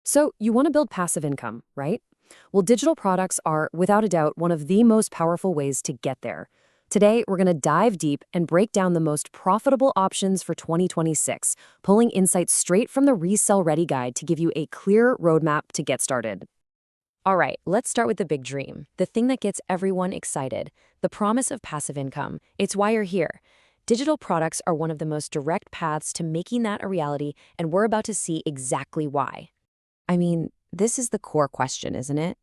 So, you want to build passive income, right? Well, digital products are, without a doubt, one of the most powerful ways to get there. Today, we're going to dive deep and break down the most profitable options for 2026, pulling insights straight from the Resell Ready guide to give you a clear roadmap to get started. All right, let's start with the big dream, the thing that gets everyone excited, the promise of passive income. It's why you're here. Digital products are one of the most direct paths to making that a reality, and we're about to see exactly why. I mean, this is the core question, isn't it?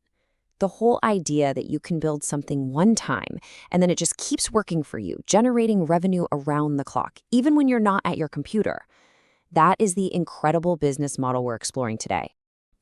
The whole idea that you can build something one time and then it just keeps working for you, generating revenue around the clock, even when you're not at your computer. That is the incredible business model we're exploring today.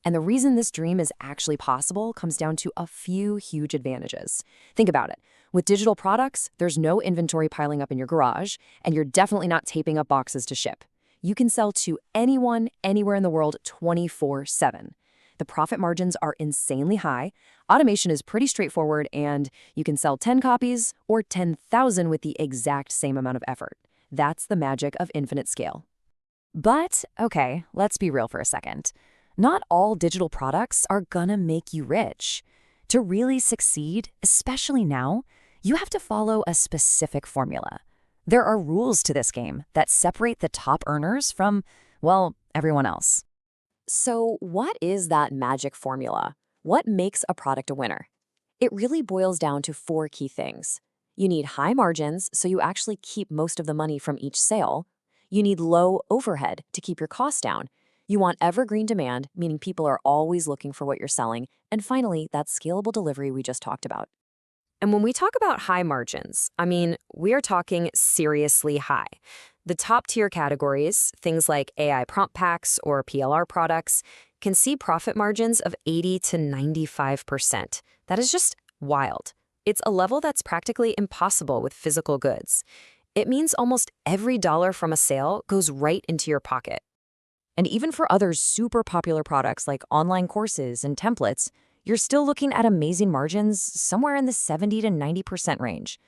And the reason this dream is actually possible comes down to a few huge advantages. Think about it. With digital products, there's no inventory piling up in your garage, and you're definitely not taping up boxes to ship. You can sell to anyone, anywhere in the world 24/7. The profit margins are insanely high, automation is pretty straightforward, and you can sell 10 copies or 10,000 with the exact same amount of effort. That's the magic of infinite scale. But, okay, let's be real for a second. Not all digital products are gonna make you rich. To really succeed, especially now, you have to follow a specific formula. There are rules to this game that separate the top earners from, well, everyone else. So, what is that magic formula? What makes a product a winner? It really boils down to four key things. You need high margins, so you actually keep most of the money from each sale. You need low overhead to keep your costs down. You want evergreen demand, meaning people are always looking for what you're selling. And finally, that scalable delivery we just talked about. And when we talk about high margins, I mean, we are talking seriously high. The top tier categories, things like AI prompt packs or PLR products, can see profit margins of 80 to 95%. That is just wild. It's a level that's practically impossible with physical goods. It means almost every dollar from a sale goes right into your pocket. And even for other super popular products like online courses and templates, you're still looking at amazing margins somewhere in the 70 to 90% range.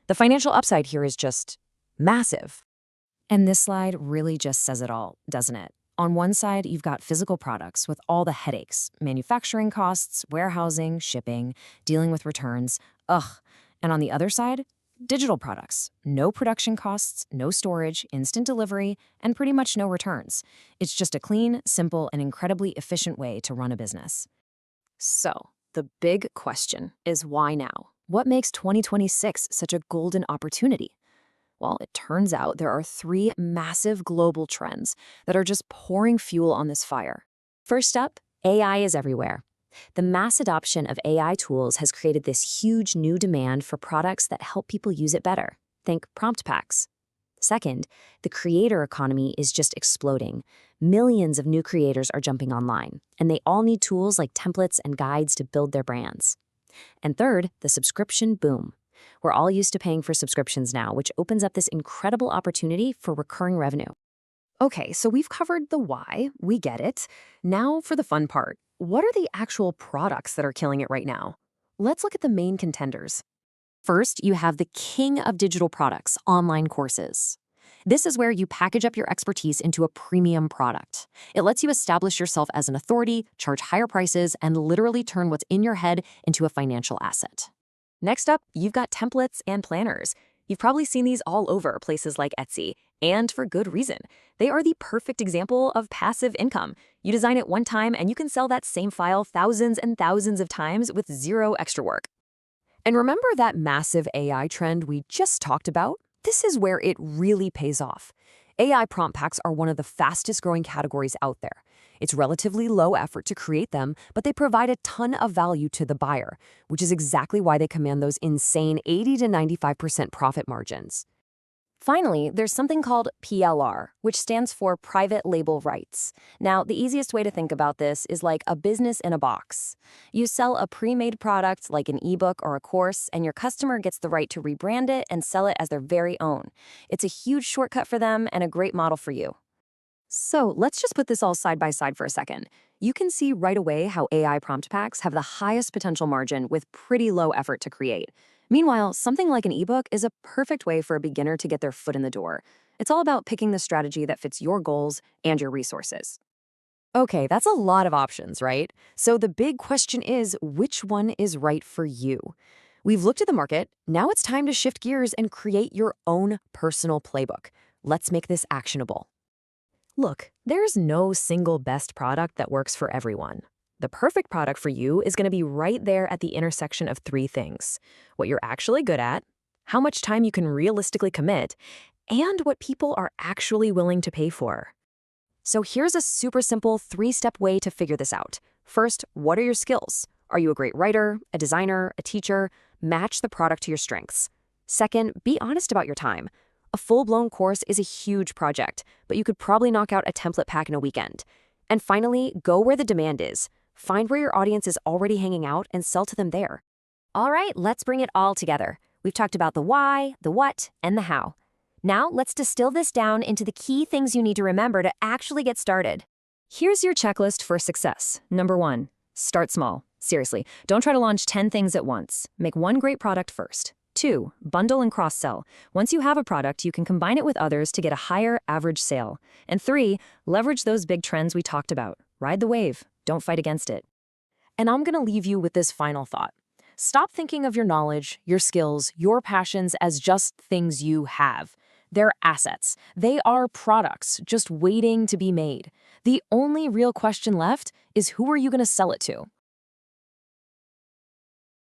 The financial upside here is just massive. And this slide really just says it all, doesn't it? On one side, you've got physical products with all the headaches, manufacturing costs, warehousing, shipping, dealing with returns. Ugh. And on the other side, digital products. No production costs, no storage, instant delivery, and pretty much no returns. It's just a clean, simple, and incredibly efficient way to run a business. So, the big question is why now? What makes 2026 such a golden opportunity? Well, it turns out there are three massive global trends that are just pouring fuel on this fire. First up, AI is everywhere. The mass adoption of AI tools has created this huge new demand for products that help people use it better. Think prompt packs. Second, the creator economy is just exploding. Millions of new creators are jumping online, and they all need tools like templates and guides to build their brands. And third, the subscription boom. We're all used to paying for subscriptions now, which opens up this incredible opportunity for recurring revenue. Okay, so we've covered the why, we get it. Now for the fun part. What are the actual products that are killing it right now? Let's look at the main contenders. First, you have the king of digital products, online courses. This is where you package up your expertise into a premium product. It lets you establish yourself as an authority, charge higher prices, and literally turn what's in your head into a financial asset. Next up, you've got templates and planners. You've probably seen these all over places like Etsy, and for good reason. They are the perfect example of passive income. You design it one time and you can sell that same file thousands and thousands of times with zero extra work. And remember that massive AI trend we just talked about? This is where it really pays off. AI prompt packs are one of the fastest growing categories out there. It's relatively low effort to create them, but they provide a ton of value to the buyer, which is exactly why they command those insane 80 to 95% profit margins. Finally, there's something called PLR, which stands for Private Label Rights. Now, the easiest way to think about this is like a business in a box. You sell a pre-made product like an ebook or a course, and your customer gets the right to rebrand it and sell it as their very own. It's a huge shortcut for them and a great model for you. So let's just put this all side by side for a second. You can see right away how AI prompt packs have the highest potential margin with pretty low effort to create. Meanwhile, something like an ebook is a perfect way for a beginner to get their foot in the door. It's all about picking the strategy that fits your goals and your resources. Okay, that's a lot of options, right? So the big question is, which one is right for you? We've looked at the market. Now it's time to shift gears and create your own personal playbook. Let's make this actionable. Look, there's no single best product that works for everyone. The perfect product for you is going to be right there at the intersection of three things: what you're actually good at, how much time you can realistically commit, and what people are actually willing to pay for. So here's a super simple three-step way to figure this out. First, what are your skills? Are you a great writer, a designer, a teacher? Match the product to your strengths. Second, be honest about your time. A full-blown course is a huge project, but you could probably knock out a template pack in a weekend. And finally, go where the demand is. Find where your audience is already hanging out and sell to them there. All right, let's bring it all together. We've talked about the why, the what, and the how. Now, let's distill this down into the key things you need to remember to actually get started. Here's your checklist for success. Number 1, start small. Seriously, don't try to launch 10 things at once. Make one great product first. 2, bundle and cross-sell. Once you have a product, you can combine it with others to get a higher average sale. And 3, leverage those big trends we talked about. Ride the wave. Don't fight against it. And I'm going to leave you with this final thought. Stop thinking of your knowledge, your skills, your passions as just things you have. They're assets. They are products just waiting to be made. The only real question left is, who are you going to sell it to?